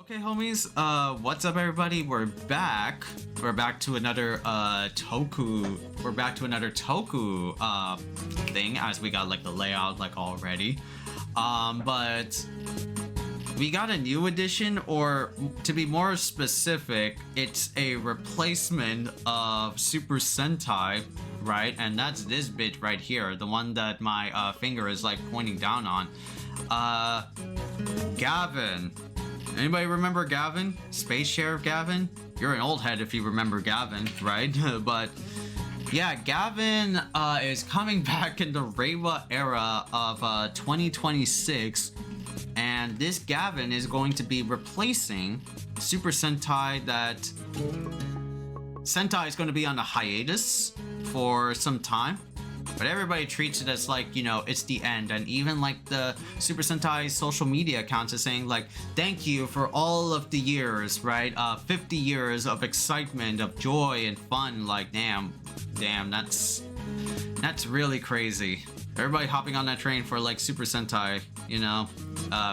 Okay, homies, what's up everybody? We're back. We're back to another Toku. We're back to another Toku thing, as we got like the layout like already. But we got a new edition, or to be more specific, it's a replacement of Super Sentai, right? And that's this bit right here, the one that my finger is like pointing down on. Gavan. Anybody remember Gavan? Space Sheriff Gavan? You're an old head if you remember Gavan, right? But yeah, Gavan is coming back in the Reiwa era of 2026, and this Gavan is going to be replacing Super Sentai. That Sentai is going to be on a hiatus for some time. But everybody treats it as like, you know, it's the end. And even like the Super Sentai social media accounts are saying like, thank you for all of the years, right? 50 years of excitement, of joy and fun. Like, damn, that's really crazy. Everybody hopping on that train for like Super Sentai, you know,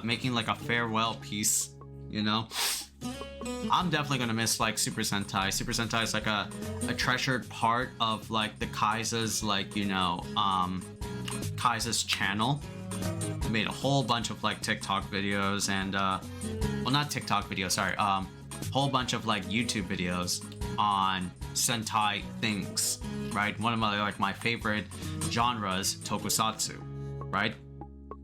making like a farewell piece, you know. I'm definitely gonna miss like Super Sentai. Super Sentai is like a treasured part of like the Khaiza's, like, you know, Khaiza's channel. He made a whole bunch of like TikTok videos and well, not TikTok videos, sorry, whole bunch of like YouTube videos on Sentai things, right? One of my favorite genres, tokusatsu, right?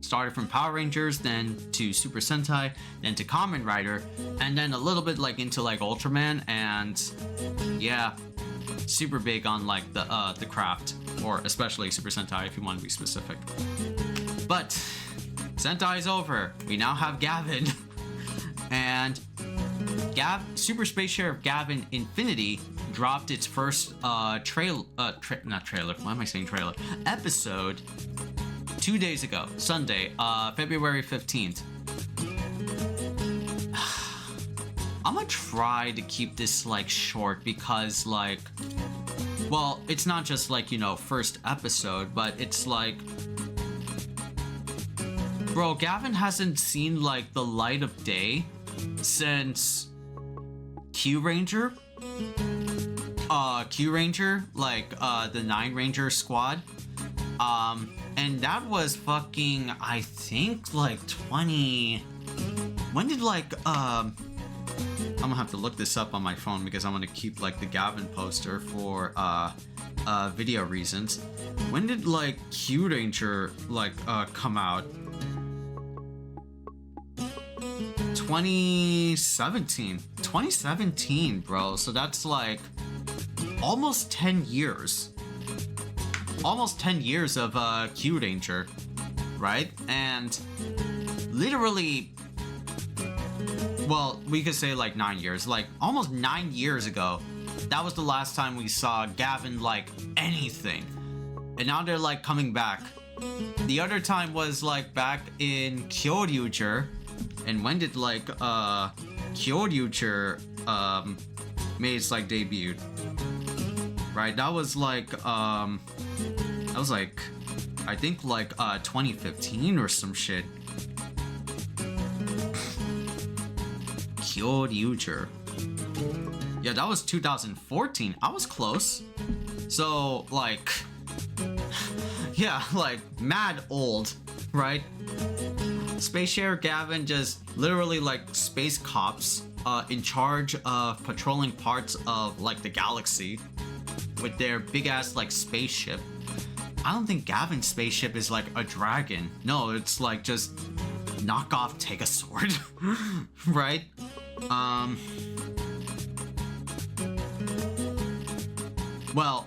Started from Power Rangers, then to Super Sentai, then to Kamen Rider, and then a little bit like into like Ultraman, and yeah, super big on like the craft, or especially Super Sentai if you want to be specific. But Sentai is over. We now have Gavan, and Super Space Sheriff Gavan Infinity dropped its first trailer. Why am I saying trailer? Episode 2 days ago, Sunday, February 15th. I'm gonna try to keep this like short because like, well, it's not just like, you know, first episode, but it's like, bro, Gavan hasn't seen like the light of day since Q Ranger, like the 9 Ranger squad. And that was fucking, I think, like 20... When did, like, I'm gonna have to look this up on my phone because I'm gonna keep, like, the Gavan poster for, video reasons. When did, like, Q Ranger, like, come out? 2017. 2017, bro. So that's, like, almost 10 years. Almost 10 years of Q Ranger, right? And literally, well, we could say like 9 years, like almost 9 years ago, that was the last time we saw Gavan like anything. And now they're like coming back. The other time was like back in Kyoryuger. And when did like Kyoryuger made its like debut? Right, that was like I think like 2015 or some shit. Kyoryuger. Yeah, that was 2014. I was close. So like, yeah, like mad old, right? Space Sheriff Gavan just literally like space cops in charge of patrolling parts of like the galaxy with their big ass like spaceship. I don't think Gavan's spaceship is like a dragon. No, it's like just knockoff Take a Sword, right? Well,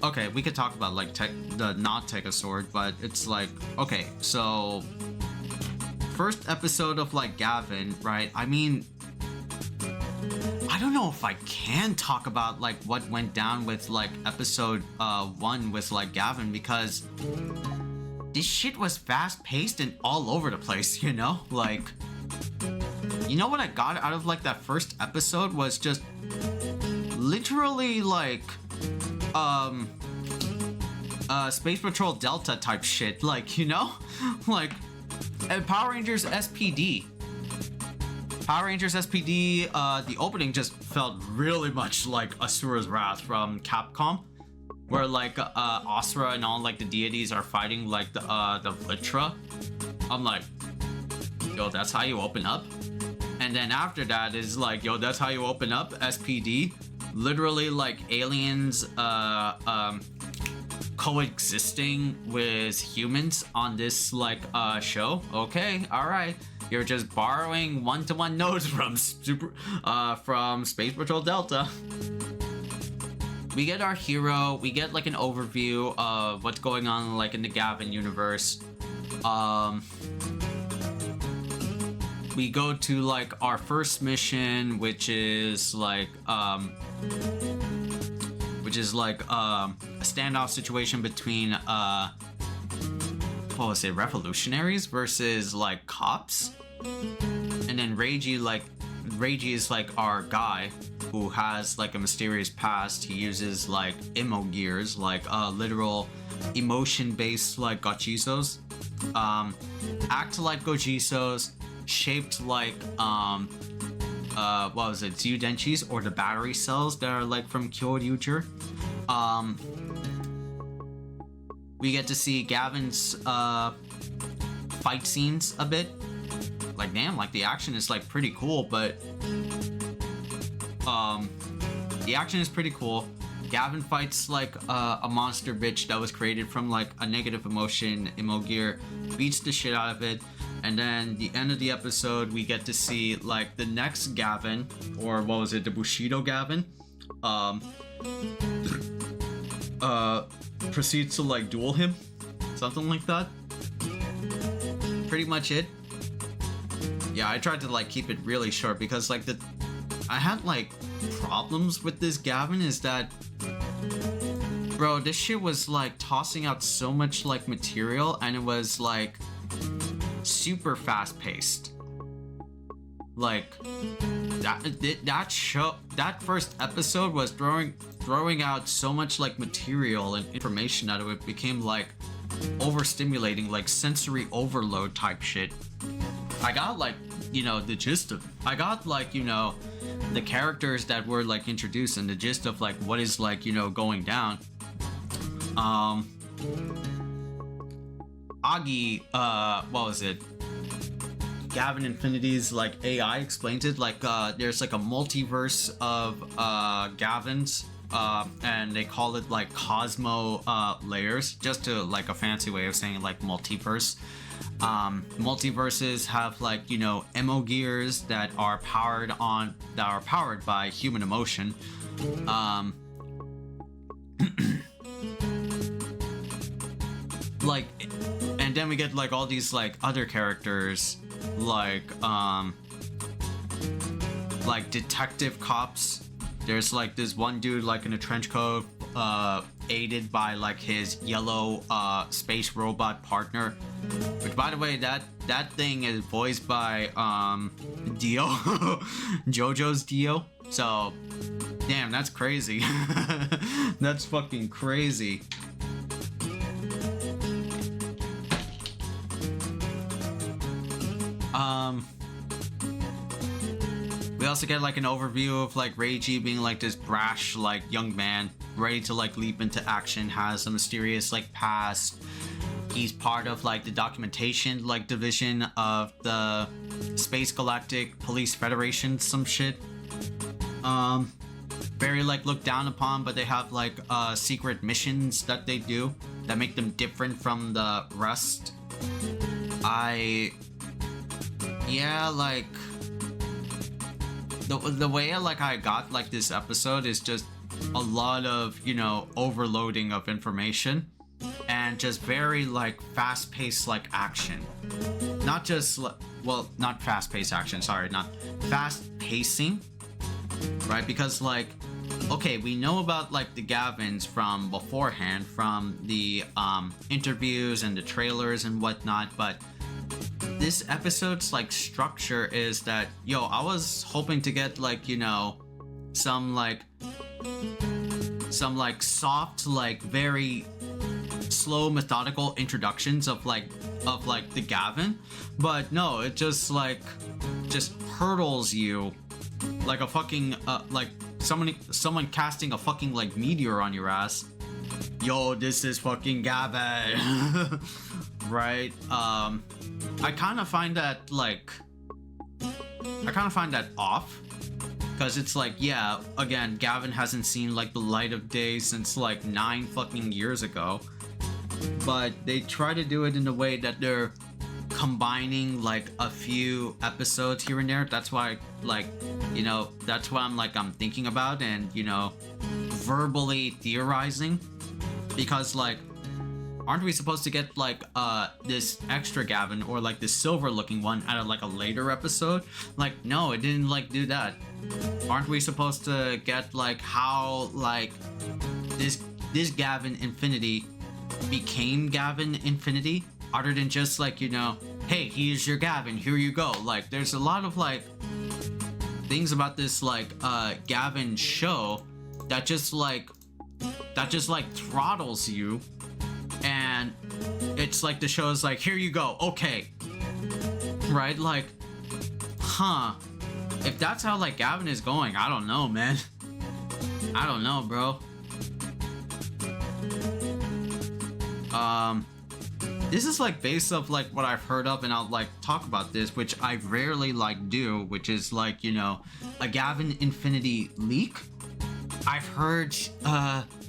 okay, we could talk about like not Take a Sword, but it's like, okay, so first episode of like Gavan, right? I mean, I don't know if I can talk about like what went down with like episode 1 with like Gavan, because this shit was fast paced and all over the place, you know? Like, you know what I got out of like that first episode was just literally like Space Patrol Delta type shit, like, you know? Like Power Rangers SPD. Power Rangers SPD, the opening just felt really much like Asura's Wrath from Capcom, where like Asura and all like the deities are fighting like the Vlitra. I'm like, yo, that's how you open up? And then after that is like, yo, that's how you open up SPD? Literally like aliens coexisting with humans on this like show. Okay, all right. You're just borrowing one-to-one notes from Space Patrol Delta. We get our hero. We get like an overview of what's going on like in the Gavan universe. We go to like our first mission, which is like a standoff situation between what was it, revolutionaries versus like cops. And then Reiji is like our guy who has like a mysterious past. He uses like emo gears, like literal emotion-based like gochisos. Act like gochisos, shaped like what was it, Zyudenchis, or the battery cells that are like from Kyoryuger. We get to see Gavan's fight scenes a bit. Like, damn, like the action is like pretty cool, but the action is pretty cool. Gavan fights like a monster bitch that was created from like a negative emotion. Emogear beats the shit out of it. And then the end of the episode, we get to see like the next Gavan, or what was it, the Bushido Gavan, proceeds to like duel him, something like that. Pretty much it. Yeah, I tried to like keep it really short because like I had like problems with this Gavan is that, bro, this shit was like tossing out so much like material, and it was like super fast paced. Like that first episode was throwing out so much like material and information that it became like overstimulating, like sensory overload type shit. I got like, you know, the gist of, I got like, you know, the characters that were like introduced and the gist of like what is like, you know, going down. Agi, what was it? Gavan Infinity's like AI explains it like there's like a multiverse of Gavans, and they call it like Cosmo layers, just to like a fancy way of saying like multiverse. Multiverses have like, you know, emo gears that are powered by human emotion. Like, and then we get like all these like other characters like detective cops. There's like this one dude like in a trench coat, aided by like his yellow space robot partner, which by the way that thing is voiced by Dio. JoJo's Dio. So damn, that's crazy. That's fucking crazy. We also get like an overview of like Reiji being like this brash like young man ready to like leap into action, has a mysterious like past. He's part of like the documentation like division of the Space Galactic Police Federation, some shit. Very like looked down upon, but they have like secret missions that they do that make them different from the rest. Yeah, like the way like I got like this episode is just a lot of, you know, overloading of information and just very like fast-paced like action. Not just well, not fast-paced action, sorry, not fast pacing, right? Because like, okay, we know about like the Gavans from beforehand, from the interviews and the trailers and whatnot, but this episode's like structure is that, yo, I was hoping to get like, you know, some like soft, like very slow methodical introductions of the Gavan, but no, it just like just hurdles you like a fucking like someone casting a fucking like meteor on your ass. Yo, this is fucking Gavan. Right? I kind of find that off, because it's like, yeah, again, Gavan hasn't seen like the light of day since like 9 fucking years ago, but they try to do it in a way that they're combining like a few episodes here and there. That's why, like, you know, that's what I'm thinking about and, you know, verbally theorizing, because like, aren't we supposed to get like this extra Gavan or like this silver looking one out of like a later episode? Like, no, it didn't like do that. Aren't we supposed to get like how like this Gavan Infinity became Gavan Infinity, other than just like, you know, hey, here's your Gavan, here you go. Like, there's a lot of like things about this like Gavan show that just like throttles you, and it's like the show is like, here you go, okay, right? Like, huh, if that's how like Gavan is going, I don't know, man. I don't know, bro. This is like based off like what I've heard of, and I'll like talk about this, which I rarely like do, which is like, you know, a Gavan Infinity leak. I've heard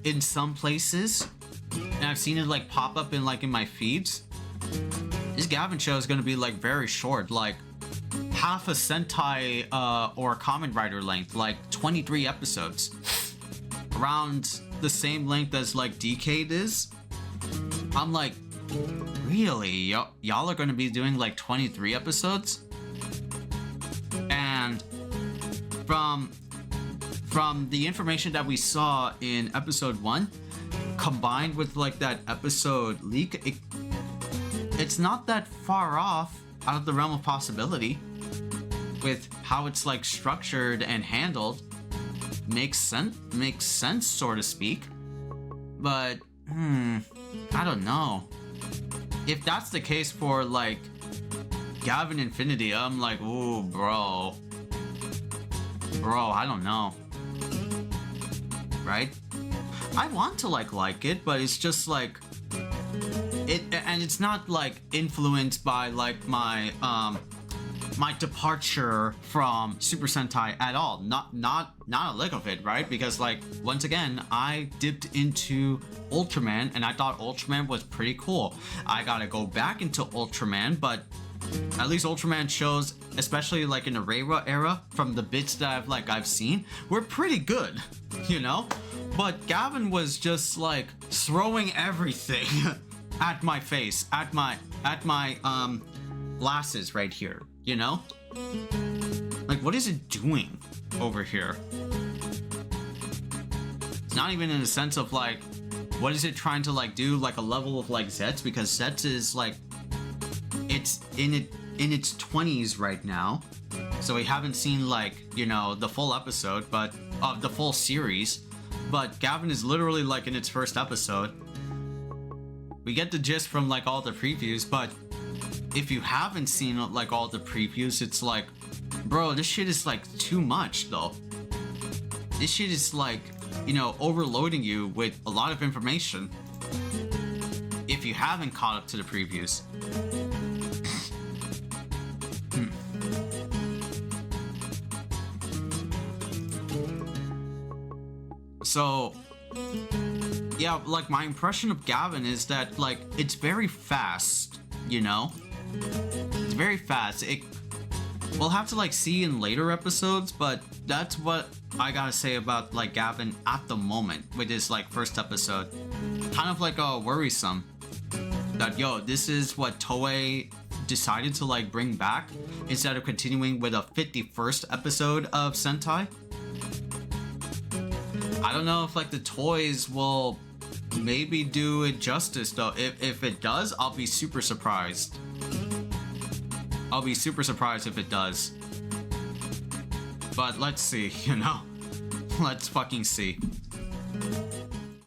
in some places, and I've seen it like pop up in like in my feeds. This Gavan show is gonna be like very short, like half a Sentai or Kamen Rider length, like 23 episodes, around the same length as like Decade is. I'm like, really? Y'all are gonna be doing like 23 episodes? And from the information that we saw in episode 1, combined with like that episode leak, it's not that far off out of the realm of possibility with how it's like structured and handled. Makes sense, so to speak. But I don't know. If that's the case for like Gavan Infinity, I'm like, ooh, bro, I don't know. Right? I want to like it, but it's just like it, and it's not like influenced by like my my departure from Super Sentai at all. Not a lick of it, right? Because like, once again, I dipped into Ultraman and I thought Ultraman was pretty cool. I gotta go back into Ultraman, but at least Ultraman shows, especially like in the Reiwa era, from the bits that I've seen, were pretty good, you know? But Gavan was just like throwing everything at my face, at my glasses right here, you know? Like, what is it doing over here? It's not even in the sense of like, what is it trying to like do, like a level of like Zets, because Zets is like, it's in its 20s right now, so we haven't seen like, you know, the full episode, but the full series. But Gavan is literally like in its first episode. We get the gist from like all the previews, but if you haven't seen like all the previews, it's like, bro, this shit is like too much though. This shit is like, you know, overloading you with a lot of information if you haven't caught up to the previews. So yeah, like my impression of Gavan is that like it's very fast, you know? It's very fast. We'll have to like see in later episodes, but that's what I gotta say about like Gavan at the moment with this like first episode. Kind of like worrisome that, yo, this is what Toei decided to like bring back instead of continuing with a 51st episode of Sentai. I don't know if like the toys will maybe do it justice though. If it does, I'll be super surprised. I'll be super surprised if it does. But let's see, you know? Let's fucking see.